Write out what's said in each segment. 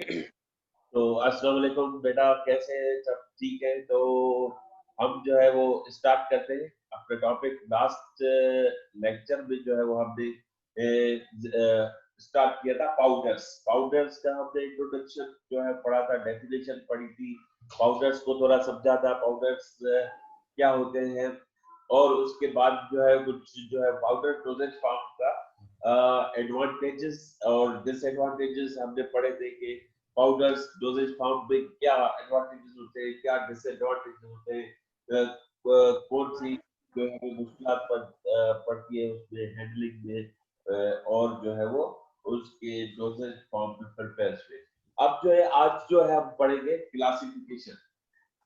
तो अस्सलाम वालेकुम बेटा, कैसे हैं? सब ठीक है? तो हम जो है वो स्टार्ट करते हैं अपना टॉपिक। लास्ट लेक्चर में जो है वो हमने स्टार्ट किया था पाउडर्स। पाउडर्स का हमने इंट्रोडक्शन जो है पढ़ा था, डेफिनेशन पढ़ी थी, पाउडर्स को थोड़ा समझा था, पाउडर्स क्या होते हैं। और उसके बाद जो है कुछ जो है पाउडर डोजेज फॉर्म का एडवांटेजेस और डिसएडवांटेजेस हमने पढ़े थे कि पाउडर्स डोजेज फॉर्म में क्या एडवांटेजेस होते हैं, क्या डिसएडवांटेजेस होते हैं, कौन सी जो है वो मुश्किलात पड़ती है उसमें हैंडलिंग में, और जो है वो उसके डोजेज फॉर्म में प्रिपेयर में। अब जो है आज जो है हम पढ़ेंगे क्लासिफिकेशन,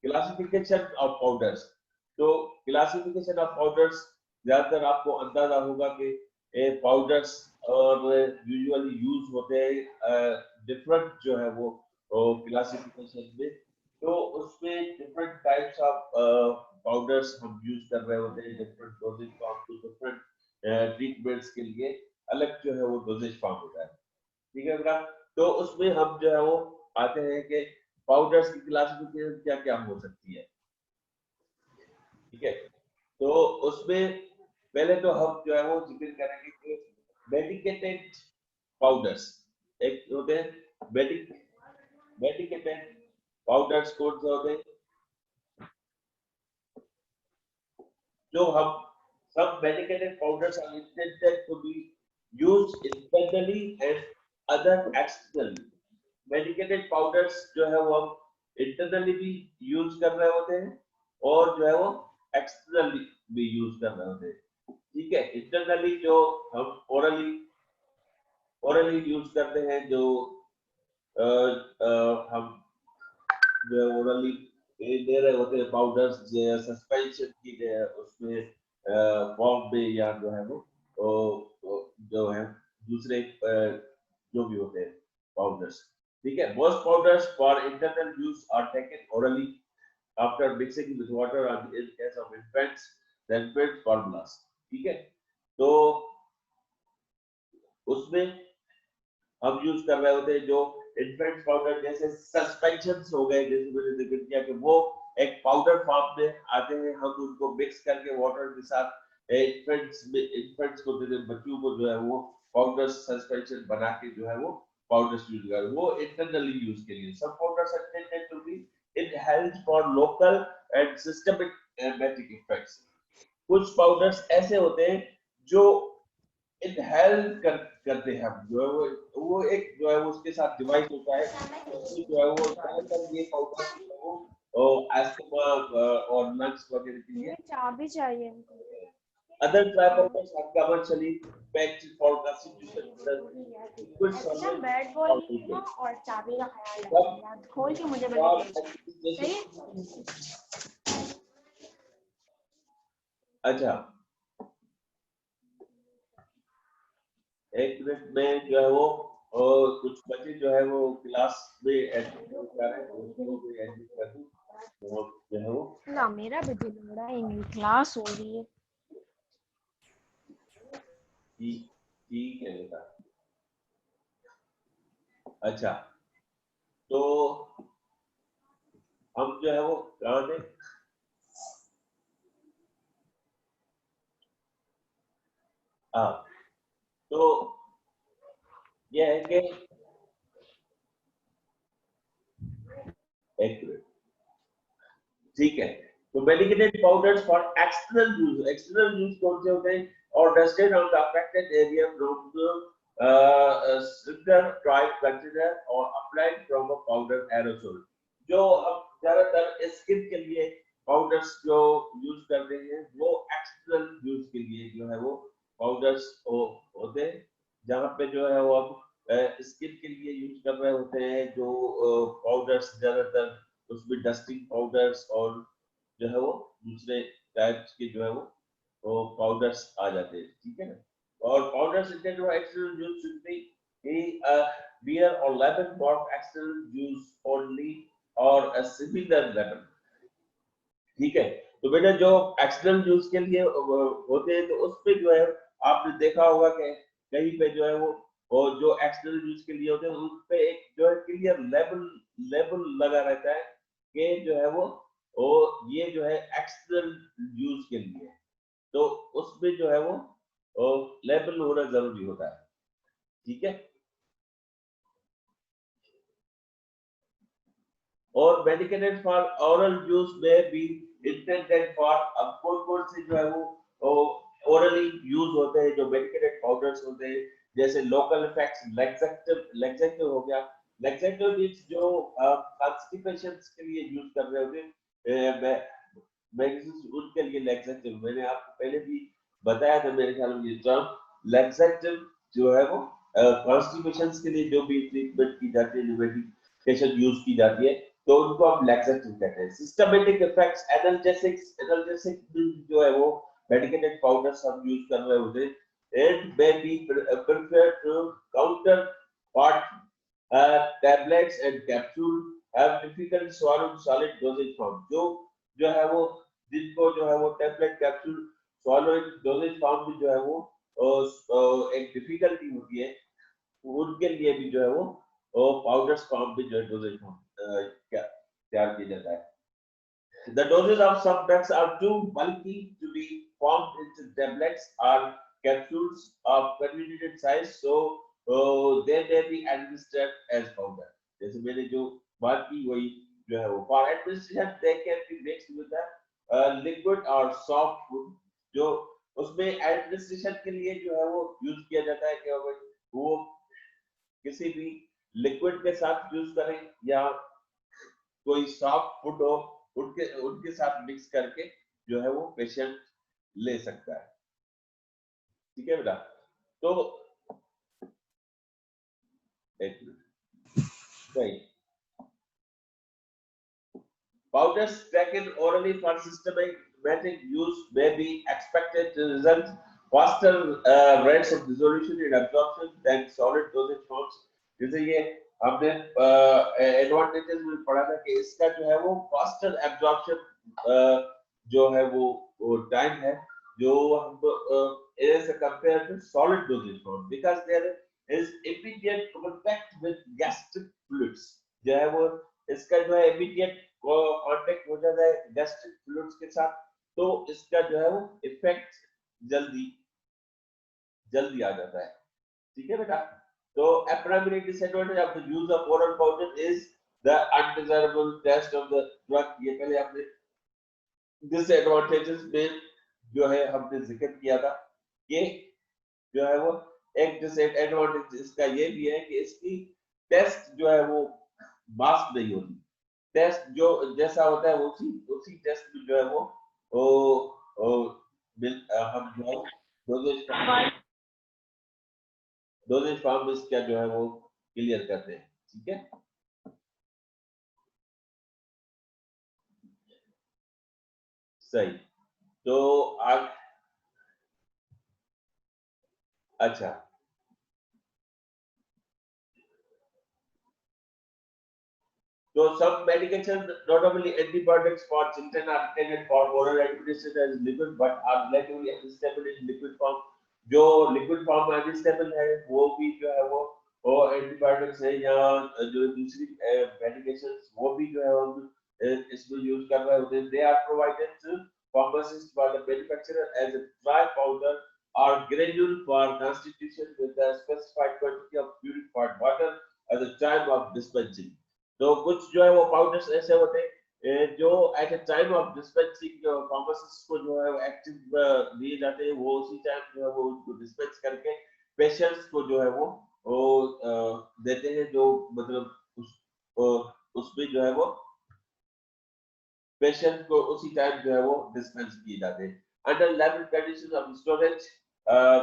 क्लासिफिकेशन ऑफ पाउडर्स। तो क्लासिफिकेशन ऑफ पाउडर्स ज्यादातर आपको अंदाजा होगा कि पाउडर्स और यूजुअली यूज होते हैं डिफरेंट जो है वो क्लासिफिकेशन में। तो उसमें डिफरेंट टाइप्स ऑफ पाउडर्स हम यूज कर रहे होते हैं, different dosage form to different treatments के लिए अलग जो है वो डोजेज फॉर्म होता है। ठीक है बेटा? तो उसमें हम जो है वो आते हैं कि पाउडर्स की क्लासिफिकेशन क्या क्या हो सकती है। ठीक है? तो उसमें पहले तो हम जो है वो जिक्र करेंगे कि मेडिकेटेड पाउडर्स एक होते हैं। मेडिकेटेड पाउडर्स कौन से होते हैं? जो हम some medicated powders are intended to be used internally and other externally। Medicated powders जो है वो हम इंटरनली भी यूज कर रहे होते हैं और जो है वो एक्सटर्नली भी यूज कर रहे होते हैं। ठीक है? इंटरनली जो हम ओरली यूज करते हैं, जो हम जो है ओरली दे रहे होते हैं पाउडर्स, सस्पेंशन की उसमें फॉर्म में, या जो है वो जो है दूसरे जो भी होते हैं पाउडर्स। ठीक है? Most powders for internal use are taken orally after mixing with water and in case of infants then build formulas. ठीक है? तो उसमें हम यूज कर रहे होते हैं जो इन्फेंट पाउडर, जैसे सस्पेंशन हो गए, जैसे मैंने जिक्र किया कि वो एक पाउडर फॉर्म में आते हैं, हम उनको मिक्स करके वाटर के साथ इन्फेंट्स को देते हैं, बच्चों को जो है वो पाउडर सस्पेंशन बना के जो है वो पाउडर्स यूज कर, वो इंटरनली यूज के लिए। सब powders are intended to be inhaled for local and systematic effects. कुछ पाउडर्स ऐसे होते हैं जो इनहेल करते हैं हम, जो है वो एक जो है वो उसके साथ डिवाइस होता है, उसमें जो है वो ज्यादातर ये पाउडर जो है वो अस्थमा और लंग्स वगैरह के लिए। चाबी चाहिए इनको। Other dry powders are commercially packed for constitution liquid अच्छा, सॉल्वेंट बैट बॉल और लेना लिक्विड। और चाबी का ख्याल सब रखना यार, खोल के मुझे फॉर पहले भेज। सही है? अच्छा, एक मिनट में जो है वो कुछ बच्चे जो है वो क्लास में एडमिट कर रहे हैं, तो उसको भी एडमिट कर दूं तो जो है वो ना, मेरा भी दिल हो रहा है, नहीं क्लास हो रही है। ठीक ठीक है बेटा। अच्छा, तो हम जो है वो कहाँ थे? हाँ, तो ये है कि एक मिनट, ठीक है। तो medicated powders for external use कौन से होते हैं? और dusted on the affected area from stricter dry container और applied from a powder aerosol. जो हम ज्यादातर स्किन के लिए पाउडर्स जो यूज करते हैं, वो एक्सटर्नल यूज के लिए जो है वो पाउडर्स होते हैं, जहाँ पे जो है वो हम स्किन के लिए यूज कर रहे होते हैं। जो पाउडर्स ज्यादातर उसमें डस्टिंग पाउडर्स और जो है वो दूसरे टाइप्स के जो है वो पाउडर्स आ जाते हैं। ठीक है ना? और powders intend for external use should be beer or lemon for external use only or a similar lemon। ठीक है? तो बेटा जो एक्सटर्नल यूज के लिए होते हैं, तो उस पे जो है आपने देखा होगा कि कहीं पे जो है वो और जो एक्सटर्नल यूज के लिए होते हैं उन पे एक जो है क्लियर लेबल लगा रहता है कि जो है वो ये जो है एक्सटर्नल यूज के लिए है, तो उसमें जो है वो लेबल होना जरूरी होता है। ठीक है, और मेडिकेटेड फॉर ओरल यूज में भी इंटेंडेड फॉर, अब कौन से जो है वो ओरली यूज होते हैं जो मेडिकेटेड पाउडर्स होते हैं, जैसे लोकल इफेक्ट्स, लैक्सेटिव हो गया। लैक्सेटिव मींस जो कॉन्स्टिपेशन के लिए यूज कर रहे होते हैं मेडिसिन, उनके लिए लैक्सेटिव, मैंने आपको पहले भी बताया था मेरे ख्याल में ये टर्म लैक्सेटिव जो है वो कॉन्स्टिपेशन के लिए जो भी ट्रीटमेंट की जाती है, जो मेडिकेशन यूज की जाती है, तो उनको हम लैक्सेटिव कहते हैं। सिस्टमेटिक इफेक्ट्स, एनाल्जेसिक्स, एनाल्जेसिक जो है वो मेडिकेटेड पाउडर्स हम यूज कर रहे होते हैं, it may be preferred to counterpart tablets and capsule have difficult swallowed solid dosage form, जो है वो जिनको जो है वो tablet capsule solid dosage form में जो है वो एक डिफिकल्टी होती है, उनके लिए भी जो है वो पाउडर्स फॉर्म में जो है डोजेज फॉर्म तैयार किया जाता है। The doses of some drugs are too bulky to be formed into tablets or capsules of convenient size, so they may be administered as powder. जैसे मैंने जो बात की वही जो है वो for administration they can be mixed with a liquid or soft food, जो उसमें एडमिनिस्ट्रेशन के लिए जो है वो यूज किया जाता है कि वो किसी भी लिक्विड के साथ यूज करें या कोई सॉफ्ट फूड हो उनके उनके साथ मिक्स करके जो है वो पेशेंट ले सकता है। ठीक है बेटा, तो एक मिनट, सही। Powders taken orally for systematic use may be expected to result faster rates of dissolution and absorption than solid dosage forms. जैसे ये हमने एडवांटेजेस में पढ़ा था कि इसका जो है वो फास्टर एब्जॉर्प्शन जो है वो टाइम है जो हम as compared to solid dosage form, because there is immediate contact with gastric fluids, जो है वो इसका जो है इमीडिएट कांटेक्ट हो जाता है गैस्ट्रिक फ्लूइड्स के साथ, तो इसका जो है वो इफेक्ट जल्दी जल्दी आ जाता है। ठीक है बेटा, तो a primary disadvantage of the use of oral powder is the undesirable taste of the drug। ये पहले आपने disadvantages में जो है हमने जिक्र किया था कि जो है वो एक डिसएडवांटेज इसका ये भी है कि इसकी टेस्ट जो है वो मास्क नहीं होती, टेस्ट जो जैसा होता है उसी उसी टेस्ट में जो है वो हम जो है डोजेज फॉर्म में इसका जो है वो क्लियर करते हैं। ठीक है, सही। तो आज अच्छा, so some medications, notably antibiotics for children, are intended for oral administration as liquid, but are relatively unstable in liquid form। जो liquid form में unstable है वो भी जो है वो antibiotics है या जो दूसरी medications वो भी जो है हम इसमें यूज कर रहे होते हैं। They are provided to pharmacists by the manufacturer as a dry powder or granule for constitution with a specified quantity of purified water at the time of dispensing। तो कुछ जो है वो पाउडर्स ऐसे होते हैं जो at a time of dispensing pharmacist को जो है एक्टिव दिए जाते हैं, वो उसी टाइम जो है वो उनको डिस्पेंस करके पेशेंट्स को जो है वो देते हैं, जो मतलब उसमें जो है वो पेशेंट को उसी टाइम जो है वो डिस्पेंस किए जाते हैं। Under lab conditions of storage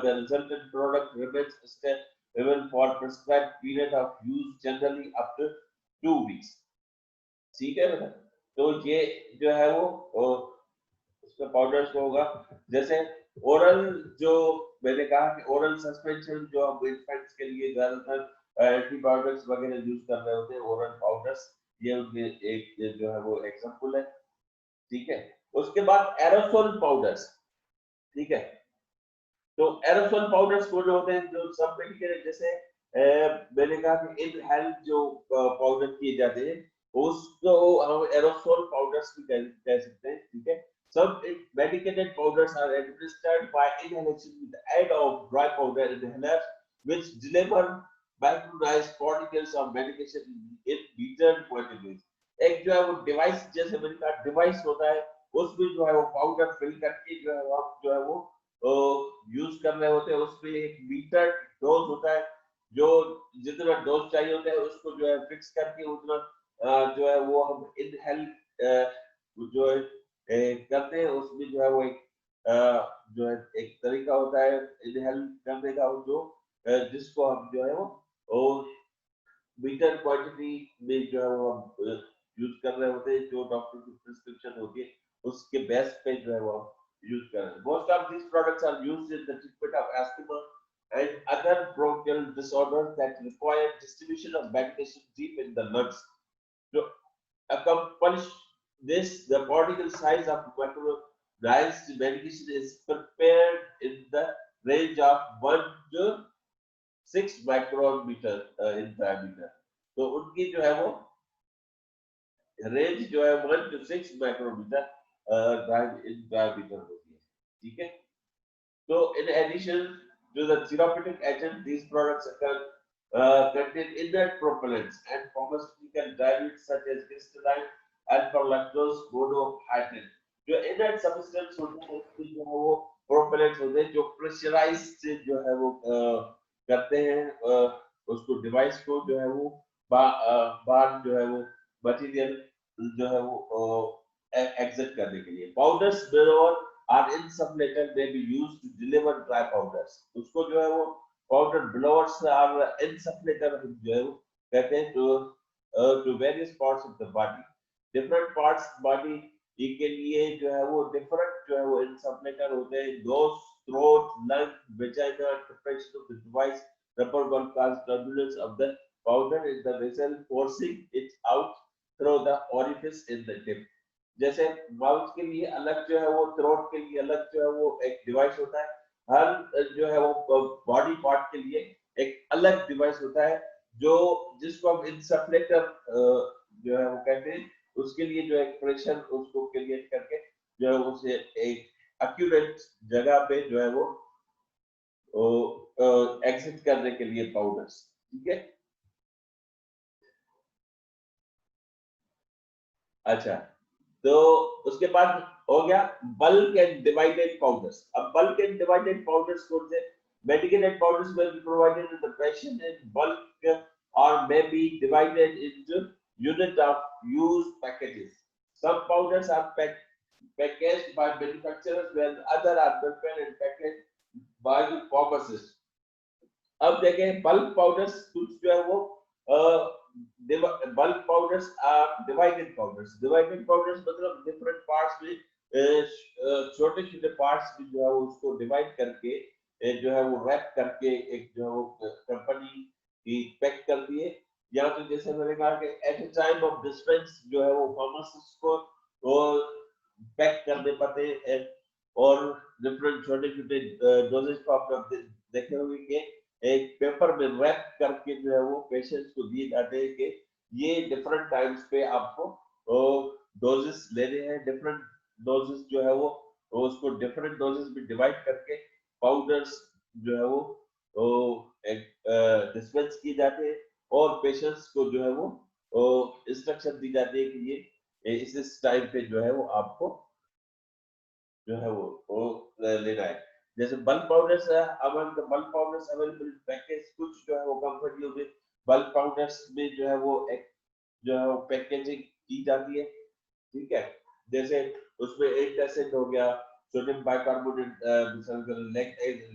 the resultant product remains stable for prescribed period of use, generally up to 2 weeks। ठीक है बेटा, तो ये जो है वो उसका पाउडर्स को होगा, जैसे ओरल जो मैंने कहा कि ओरल सस्पेंशन जो हम इन्फेंट्स के लिए ज्यादातर एंटीबायोटिक्स वगैरह यूज कर रहे होते हैं, ओरल पाउडर्स, ये उनके एक जो है वो एग्जांपल है। ठीक है, उसके बाद एरोसोल पाउडर्स। ठीक है, तो एरोसोल पाउडर्स वो जो होते हैं जो सब मेडिकेटेड, जैसे मैंने कहा कि इन हेल्थ जो पाउडर किए जाते हैं उसको हम एरोसोल पाउडर्स भी कह सकते हैं, ठीक है। Some medicated powders are administered by inhalation with the aid of dry powder inhalers, which deliver micronized particles of medication in metered quantities. एक जो है वो डिवाइस, जैसे मैंने कहा डिवाइस होता है, उसमें जो है वो पाउडर फिल करके जो है वो आप जो है वो यूज कर रहे होते हैं। उसमें एक मीटर डोज होता है, जो जितना डोज चाहिए होता है उसको जो है फिक्स करके उतना जो है वो हम इनहेल जो है करते हैं। उसमें जो है वो एक जो है एक तरीका होता है इनहेल करने का, जो जिसको हम जो है वो मीटर क्वांटिटी में जो है वो हम यूज कर रहे होते हैं, जो डॉक्टर की प्रिस्क्रिप्शन होती है उसके बेस पे जो है वो यूज कर रहे हैं। Most of these products are used in the treatment of asthma and other bronchial disorders that require distribution of medication deep in the lungs. To accomplish this, the particle size of micronized medication is prepared in the range of 1 to 6 micrometer in diameter. तो उनकी जो है वो range जो है 1 to 6 micrometer in diameter होती है, ठीक है। So in addition to the therapeutic agent, these products contain inert propellants and pharmaceutical dilutes such as crystalline alpha lactose monohydrate. जो inert substance होते हैं उसके जो है वो propellants होते हैं, जो pressurized से जो है वो करते हैं उसको डिवाइस को जो है वो बाहर जो है वो मटेरियल जो है वो एग्जिट करने के लिए। Powders are insufflated may be used to deliver dry powders. उसको जो है वो powder blowers are insufflator जो है वो कहते हैं to various parts of the body. Different parts body के लिए जो है वो different जो है वो insufflator होते हैं। Nose, throat, lung, vagina, compression of the device, rubber band cause turbulence of the powder in the vessel, forcing it out through the orifice in the tip. जैसे माउथ के लिए अलग जो है वो, थ्रोट के लिए अलग जो है वो एक डिवाइस होता है, हर जो है वो बॉडी पार्ट के लिए एक अलग डिवाइस होता है, जो जिसको हम इंसफ्लेटर जो है वो कहते हैं। उसके लिए जो एक प्रेशर उसको क्रिएट करके जो है उसे एक एक्यूरेट जगह पे जो है वो एग्जिट करने के लिए पाउडर्स, ठीक है। अच्छा, तो उसके बाद हो गया बल्क एंड डिवाइडेड पाउडर्स। अब बल्क एंड डिवाइडेड पाउडर्स कौन से? medicated powders will be provided to the patient in bulk or may be divided into unit of use packages. Some powders are packaged by manufacturers while other are prepared and packaged by the pharmacist. अब देखें bulk powders कुछ जो है वो bulk powders divided powders. Divided powders मतलब different parts में छोटे छोटे पार्ट्स में जो है वो उसको डिवाइड करके जो है वो रैप करके एक जो है वो कंपनी की पैक करती है। या तो जैसे मैंने कहा कि at a time of dispense जो है वो फार्मासिस्ट को वो पैक करने पड़ते हैं, और डिफरेंट छोटे छोटे डोजेज को आप देखे होंगे एक पेपर में रैप करके जो है वो पेशेंट्स को दिए जाते हैं कि ये डिफरेंट टाइम्स पे आपको डोजेस लेने हैं। डिफरेंट डोजेस जो है वो उसको डिफरेंट डोजेस में डिवाइड करके पाउडर्स जो है वो एक डिस्पेंस किए जाते हैं, और पेशेंट्स को जो है वो इंस्ट्रक्शन दी जाती है कि ये इस टाइम पे जो है वो आपको जो है वो लेना है। जैसे bulk powders among the bulk powders available in package, कुछ जो है वो कंपनियों में बल्क पाउडर्स में जो है वो एक जो है वो पैकेजिंग की जाती है, ठीक है। जैसे उसमें एक एसिड हो गया, सोडियम बाइकार्बोनेट,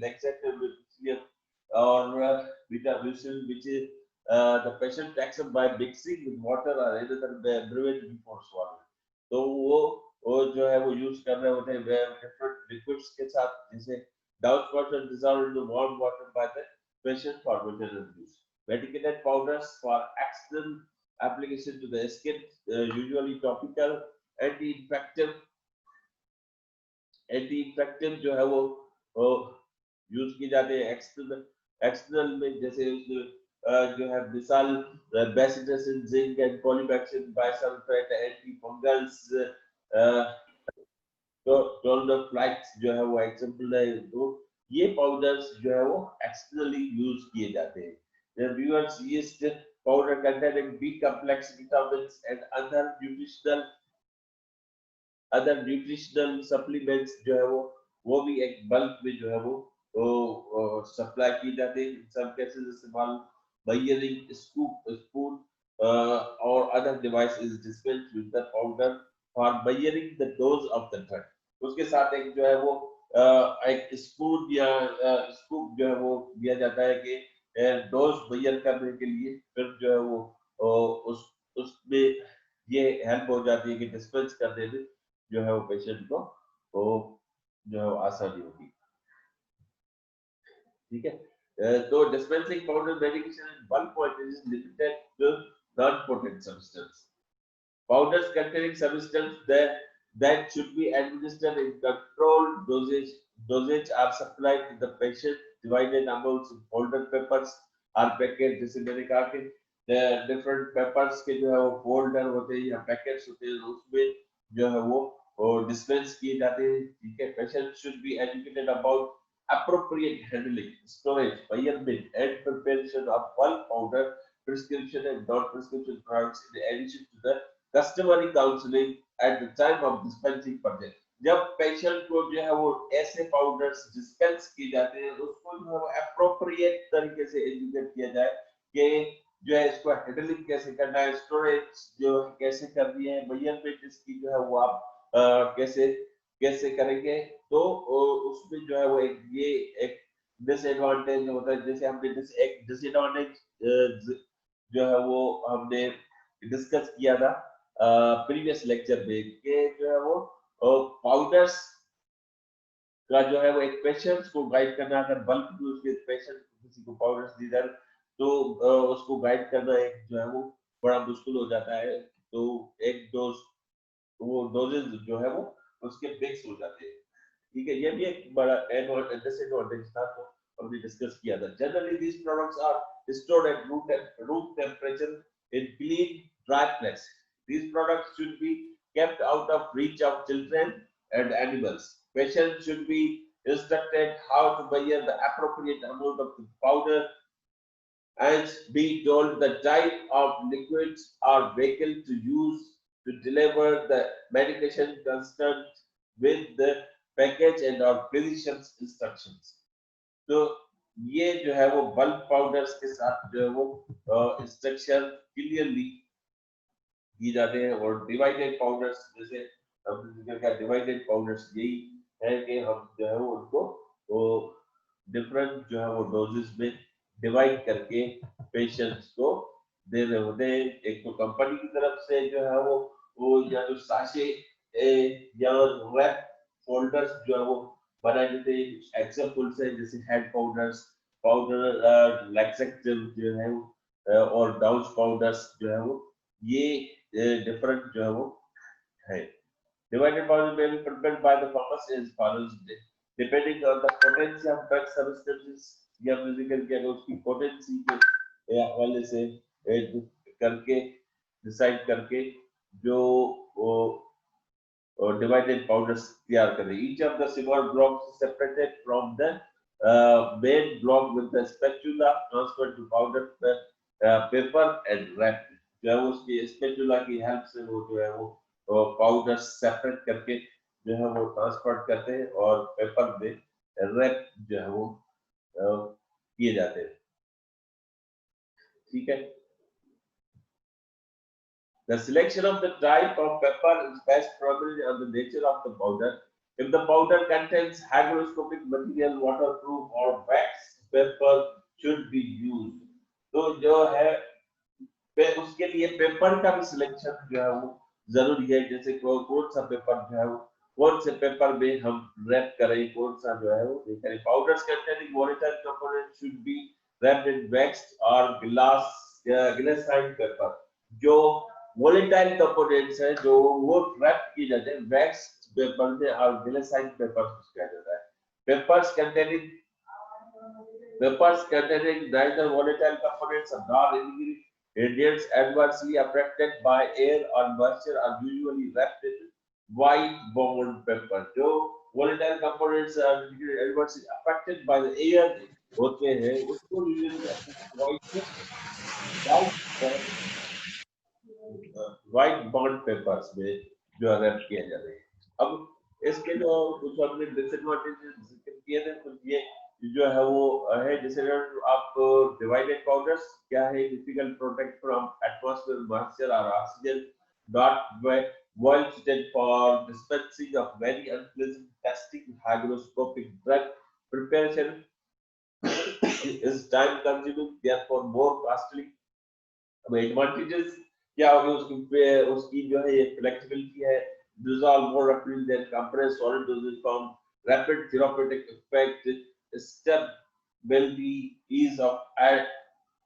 लेक्सेटिव और beta mucin which is the patient takes up by mixing with water or another beverage before swallowing. तो वो जो है वो यूज कर रहे होते हैं डिफरेंट लिक्विड्स के साथ, जैसे doubt water dissolved into warm water by the patient for maintenance use. Medicated powders for external application to the skin, usually topical, anti-infective जो है वो यूज की जाते हैं एक्सटर्नल में। जैसे जो है मिसाल बेसिटसिन, जिंक एंड कोलिबैक्सिन, बाइसल्फेट, एंटीफंगल्स, टोल्डोफ्लैक्स जो है वो एग्जांपल है। तो ये पाउडर्स जो है वो एक्सटर्नली यूज किए जाते हैं। The viewers yeast powder containing B complex vitamins and other nutritional supplements जो है वो भी एक बल्क में जो है वो सप्लाई की जाती है। In some cases इस्तेमाल measuring spoon or other device is dispensed with the powder for measuring the dose of the drug। उसके साथ एक जो है वो एक स्पून या स्कूप जो है वो दिया जाता है कि डोज मेजर करने के लिए। फिर जो है वो उसमें ये हेल्प हो जाती है कि डिस्पेंस करने में जो है वो पेशेंट को वो जो है आसानी होगी। ठीक है। तो dispensing powder medication in bulk quantity is limited to non potent substance. Powders containing substance that should be administered in controlled dosage are supplied to the patient, divided amounts in folded papers or packets। जैसे मैंने कहा कि different papers के जो है वो folder होते हैं या packets होते हैं, उसमें जो है वो dispense किए जाते हैं। ठीक है। Patient should be educated about appropriate handling, storage, measurement and preparation of bulk powder, prescription and non-prescription products in addition to the customary counseling at the time of dispensing purchase। जब patient को जो है वो ऐसे powders dispense किए जाते हैं उसको जो है वो एप्रोप्रिएट तरीके से एजुकेट किया जाए कि जो है इसको हैंडलिंग कैसे करना है, स्टोरेज जो कैसे करनी है, मेजरमेंट इसकी जो है वो आप कैसे कैसे करेंगे। तो उसमें जो है वो ये एक डिसएडवांटेज होता है। जैसे हमने एक डिसएडवांटेज जो है वो हमने डिस्कस किया था प्रीवियस लेक्चर में कि जो है वो पाउडर्स का जो है वो एक पेशेंट्स को गाइड करना, अगर बल्क में उसके पेशेंट किसी को पाउडर्स दी जाए तो उसको गाइड करना एक जो है वो बड़ा मुश्किल हो जाता है। तो एक डोज वो डोजेज जो है वो उसके फिक्स हो जाते हैं। ठीक है। ये भी एक बड़ा डिसएडवांटेज था तो हमने डिस्कस किया था। Generally these products are stored at room temperature in clean dry place। These products should be kept out of reach of children and animals। Patients should be instructed how to measure the appropriate amount of the powder and be told the type of liquids or vehicle to use to deliver the medication consistent with the package and our physician's instructions। तो ये जो है वो bulk powders के साथ जो है वो इंस्ट्रक्शन क्लियरली दी जाते हैं। और डिवाइडेड पाउडर्स जैसे हमने जिक्र किया, डिवाइडेड पाउडर्स यही है कि हम जो है वो उनको वो डिफरेंट जो है वो डोजेस में डिवाइड करके पेशेंट्स को दे रहे होते हैं। एक तो कंपनी की तरफ से जो है वो या तो साशे या रैप फोल्डर्स जो है वो बनाए जाते हैं एग्जांपल से, जैसे हेड पाउडर्स, पाउडर लैक्सेक्टिव जो है और डाउच पाउडर्स जो है वो ये different जो है वो है। Divided powder may be prepared by the pharmacist as follows, depending on the potency of drug substances या physical के अगर उसकी potency के हवाले से करके डिसाइड करके जो वो divided powders तैयार करें। Each of the cigar blocks is separated from the main block with the spatula transferred to powder paper and wrapped। जो है उसकी स्पेचुला की हेल्प से वो जो है वो पाउडर सेपरेट करके जो है वो ट्रांसफर करते हैं और पेपर में रैप जो है वो किए जाते हैं। ठीक है। The selection of the type of pepper is based primarily on the nature of the powder। If the powder contains hygroscopic material, waterproof or wax, pepper should be used। तो जो है उसके लिए पेपर का भी सिलेक्शन जो है वो जरूरी है। जैसे कौन सा पेपर जो है वो कौन से पेपर में हम रैप करें, कौन सा जो है वो नहीं करें। Powders containing volatile component should be wrapped in vaxxed और ग्लासाइन पेपर। जो वोलेटाइल कंपोनेंट्स है जो वो रैप किए जाते हैं वैक्स्ड पेपर में और ग्लासाइन पेपर कहा जाता है। Papers containing Peppers containing neither volatile components nor ingredients adversely affected by air or moisture are usually wrapped in white bond paper. जो volatile components are adversely affected by the air होते हैं उसको usually white bond papers में जो है rap किया जाता है। अब इसके जो कुछ हमने डिसएडवांटेजेस जिक्र किए थे तो ये जो है वो है जैसे आप डिवाइडेड पाउडर्स क्या है difficult protect from atmosphere moisture और oxygen not well suited for dispensing of very unpleasant testing hygroscopic drug preparation is time consuming therefore more costly। अब एडवांटेजेस क्या होगी उसकी उसकी जो है ये फ्लेक्सिबिलिटी है dissolve more rapidly than compressed solid dosage form rapid therapeutic effect stability ease of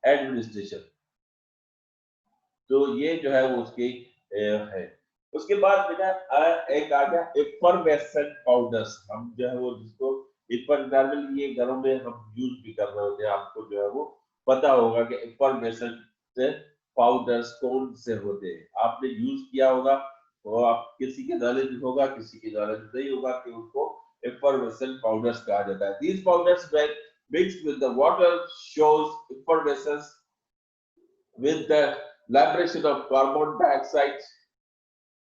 administration। तो ये जो है वो उसकी है। उसके बाद बेटा एक आ गया एफर्वेसेंट पाउडर्स हम जो है वो जिसको नॉर्मली ये घरों में हम यूज भी कर रहे होते हैं आपको जो है वो पता होगा कि एफर्वेसेंट पाउडर्स कौन से होते हैं आपने यूज किया होगा तो आप किसी के नॉलेज होगा किसी की नॉलेज नहीं होगा कि उनको एफर्वेसेंट पाउडर्स कहा जाता है। These powders when mixed with the water shows effervescence with the liberation of carbon dioxide।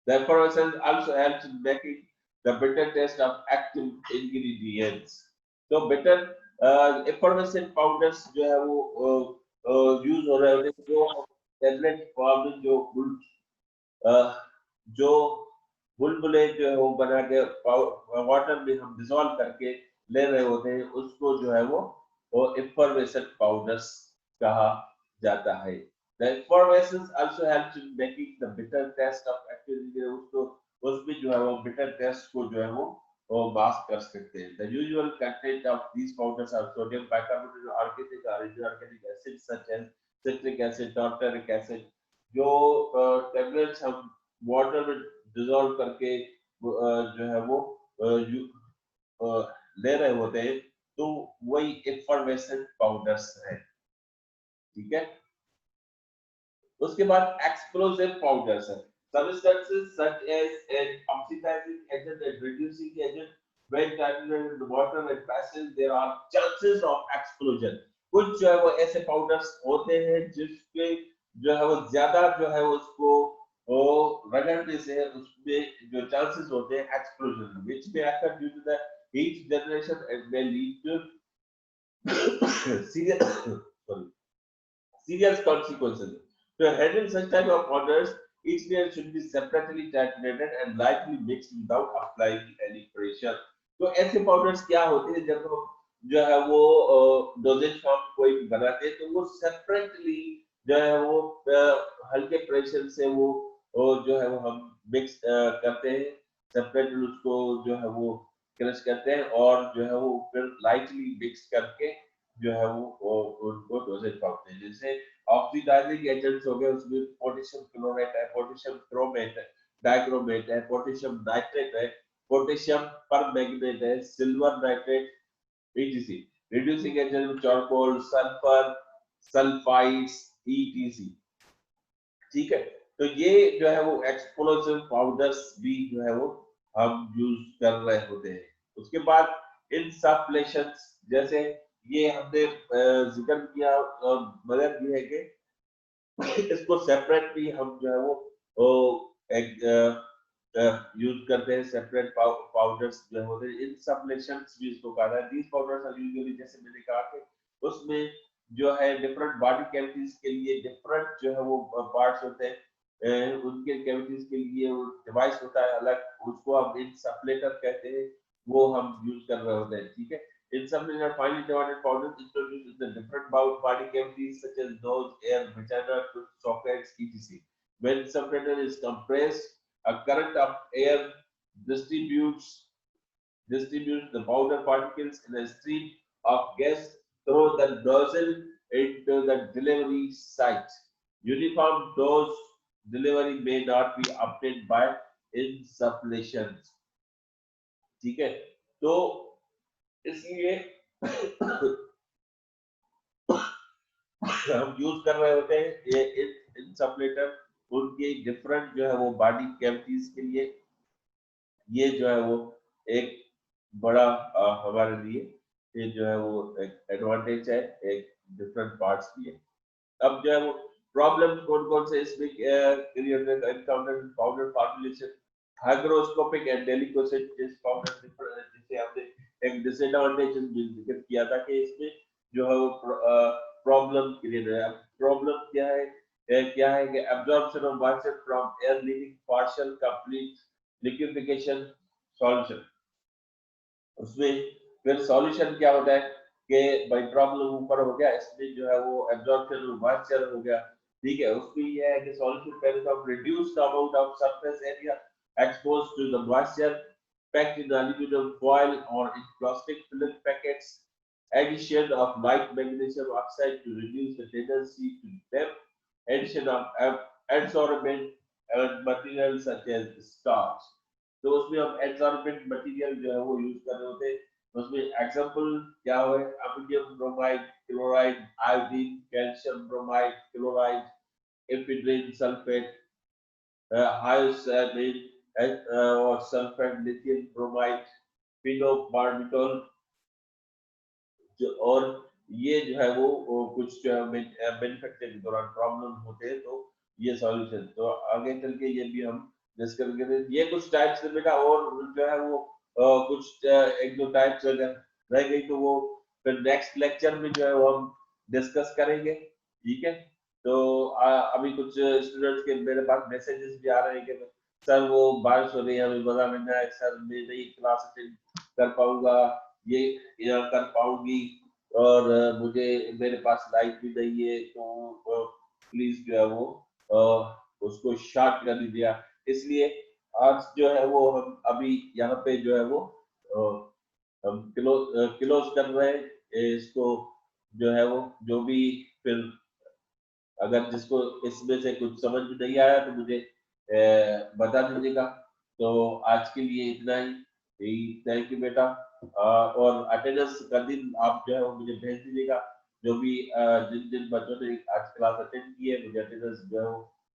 The effervescence also helps in making the bitter taste of active ingredients। तो bitter effervescent powders जो है वो use हो रहे होते हैं जो tablet form में जो बुलबुले जो है वो बना के वाटर में हम डिसॉल्व करके ले रहे होते हैं उसको जो है वो effervescent powders कहा जाता है। The effervescence also helps in making the bitter taste of active ingredients। उसको उसमें जो है वो bitter taste को जो है वो मास्क कर सकते हैं। The usual content of these powders are sodium bicarbonate, organic or inorganic acids such as citric acid, tartaric acid। जो tablets हम water में dissolve करके जो है वो ले रहे होते हैं तो वही effervescent powders है। ठीक है। उसके बाद explosive powders है। Substances such as an oxidizing agent and reducing agent when diluted in water and passes there are chances of explosion। कुछ जो है वो ऐसे पाउडर्स होते हैं जिसके जो है वो ज्यादा जो है उसको वो रगड़ने से उसमें जो चांसेस होते हैं explosion which may occur due to the heat generation and may lead to serious serious consequences। To handle such type of powders, each layer should be separately titrated and lightly mixed without applying any pressure। तो ऐसे powders क्या होते हैं जब हम जो है वो डोजेज फॉर्म कोई बनाते हैं तो वो सेपरेटली जो है वो हल्के प्रेशर से वो जो है वो हम मिक्स करते हैं सेपरेटली उसको जो है वो क्रश करते हैं और जो है वो फिर लाइटली मिक्स करके जो है वो उनको डोजेज पाते हैं। जैसे ऑक्सीडाइजिंग एजेंट्स हो गए उसमें पोटेशियम क्लोराइड है पोटेशियम क्रोमेट है डाइक्रोमेट है पोटेशियम नाइट्रेट है पोटेशियम परमैंगनेट है silver nitrate etc। Reducing agent charcoal sulphur sulphides etc। ठीक है। तो ये जो है वो एक्सप्लोसिव पाउडर्स भी जो है वो हम यूज कर रहे होते हैं। उसके बाद इनसफ्लेशंस जैसे ये हमने जिक्र किया मदद ये है कि इसको सेपरेटली हम जो है वो एक यूज करते हैं सेपरेट पाउडर्स जो होते हैं इनसफ्लेशंस भी इसको कहा जाता है। दीस पाउडर्स आर यूजुअली जैसे मैंने कहा कि उसमें जो है डिफरेंट बॉडी कैविटीज के लिए डिफरेंट जो है वो पार्ट्स होते हैं उनके कैविटीज के लिए वो डिवाइस होता है अलग उसको हम इनसफ्लेटर कहते हैं वो हम यूज कर रहे होते हैं। ठीक है। Insufflator are finely divided powders introduced in the different body cavities such as nose, air, vagina, sockets, etc. When insufflator is compressed, a current of air distributes the powder particles in a stream of gas through the nozzle into the delivery site। Uniform dose delivery may not be obtained by insufflation। ठीक है। तो इसलिए हम use कर रहे होते हैं ये इंसुफलेटर, उनके डिफरेंट जो है वो बॉडी कैविटीज के लिए ये जो है वो एक बड़ा हमारे लिए ये जो है वो एक एडवांटेज है, एक डिफरेंट पार्ट्स की है। अब जो है वो प्रॉब्लम कौन कौन से इसमें encounter powder formulation, hygroscopic and deliquescent powder, जिसे हमने एक डिसएडवांटेज जिक्र किया था कि इसमें जो है वो प्रॉब्लम क्रिएट है। प्रॉब्लम क्या है कि absorption of moisture from air leaving partial complete liquefaction solution. उसमें फिर सॉल्यूशन क्या होता है कि भाई प्रॉब्लम ऊपर हो गया, इसमें जो है वो एब्जॉर्प्शन ऑफ मॉइस्चर हो गया, ठीक है। उसमें ये है कि सॉल्यूशन पहले तो reduce the amount of surface area exposed to the moisture, packed in aluminum foil or in plastic film packets, addition of light magnesium oxide to reduce the tendency to damp, addition of adsorbent materials such as starch। तो उसमें हम absorbent material जो है वो use कर रहे होते हैं। उसमें एग्जांपल क्या हो, ammonium bromide chloride, iodine, calcium bromide chloride, ephedrine sulphate, hydrogen और सल्फेट, लिथियम ब्रोमाइड, फिनोबार्बिटोल। और ये जो है वो कुछ जो है मैन्युफैक्चरिंग के दौरान प्रॉब्लम होते हैं, तो ये सॉल्यूशन तो आगे चल के ये भी हम डिस्कस करेंगे। ये कुछ टाइप्स है बेटा, और जो है वो कुछ एक दो टाइप्स रह गई तो वो फिर नेक्स्ट लेक्चर में जो है वो हम डिस्कस करेंगे, ठीक है। तो अभी कुछ स्टूडेंट्स के मेरे पास मैसेजेस भी आ रहे हैं कि सर वो बारिश हो रही है, हमें मजा नहीं है सर, मैं नहीं क्लास अटेंड कर पाऊंगा, ये कर पाऊंगी, और मुझे मेरे पास लाइट भी नहीं है, तो प्लीज जो है वो उसको शॉर्ट कर दीजिए। इसलिए आज जो है वो हम अभी यहाँ पे जो है वो हम क्लोज कर रहे हैं इसको, जो है वो जो भी फिर अगर जिसको इसमें से कुछ समझ में नहीं आया तो मुझे बता दीजिएगा। तो आज के लिए इतना ही, थैंक यू बेटा। और अटेंडेंस का दिन आप जो है वो मुझे भेज दीजिएगा, जो भी जिन जिन बच्चों ने आज क्लास अटेंड की है मुझे अटेंडेंस जो है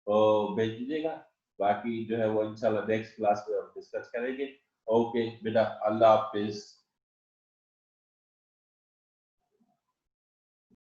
वो भेज दीजिएगा। बाकी जो है वो इंशाल्लाह नेक्स्ट क्लास में हम डिस्कस करेंगे। ओके बेटा, अल्लाह हाफिज।